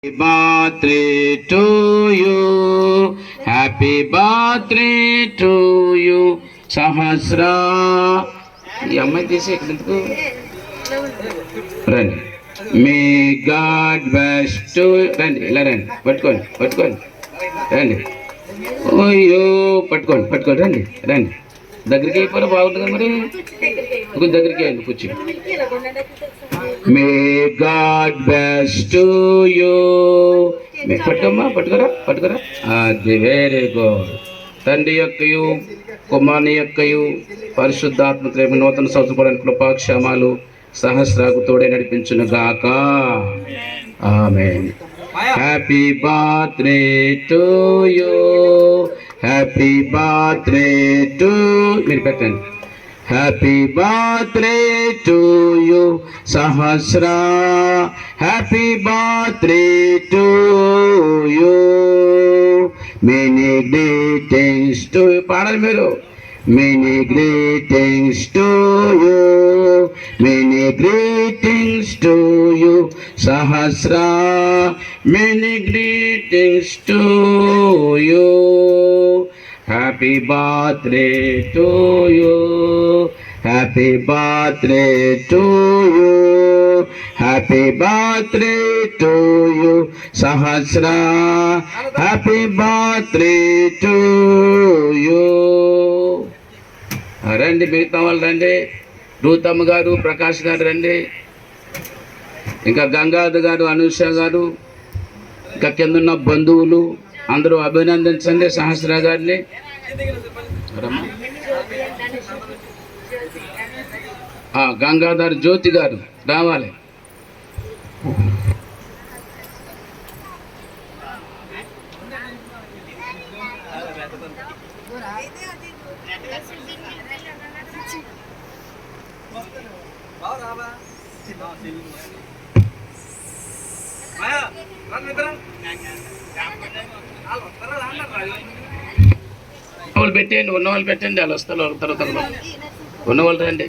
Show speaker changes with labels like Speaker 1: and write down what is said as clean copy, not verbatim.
Speaker 1: Happy birthday to you. Happy birthday to you. Sahasra ఈ అమ్మాయి తీసి ఎందుకు రండి. మే గాడ్ బెస్ టు రండి, ఇలా రండి, పట్టుకోండి రండి. ఓయ్యో పట్టుకోండి రండి దగ్గరికి అయిపోయినా బాగుంటుంది కదా. మరి కొంచెం దగ్గరికి అయ్యండి కూర్చో. May God bless to you. పట్టుకోరా. అది వెరీ గుడ్. తండ్రి యొక్కయు కుమారుని యొక్కయు పరిశుద్ధాత్మ ప్రేమ నూతన సంవత్సరానికి కృపాక్షేమాలు సహస్రాకు తోడే నడిపించును గాక. ఆమేన్. Happy birthday to you. Happy birthday to మీరు పెట్టండి. Happy birthday to you Sahasra. Happy birthday to you. Many greetings to you. పాడాలి మీరు. Many greetings to you. Many greetings to you Sahasra. Many greetings to you. Happy birthday to you. Happy birthday to you. Happy birthday to you Sahasra. Happy birthday to you. రండి, మిగతా వాళ్ళు రండి. రూతమ్మ గారు, ప్రకాష్ గారు రండి. ఇంకా గంగాధర్ గారు, అనూష గారు, ఇంకా కిందన్న బంధువులు అందరూ అభినందించండి సహస్ర గారిని. గంగాధర్ జ్యోతి గారు రావాలి. వాళ్ళు పెట్టండి, ఉన్నవాళ్ళు పెట్టండి, వాళ్ళు వస్తారు. తర్వాత ఉన్నవాళ్ళు రండి.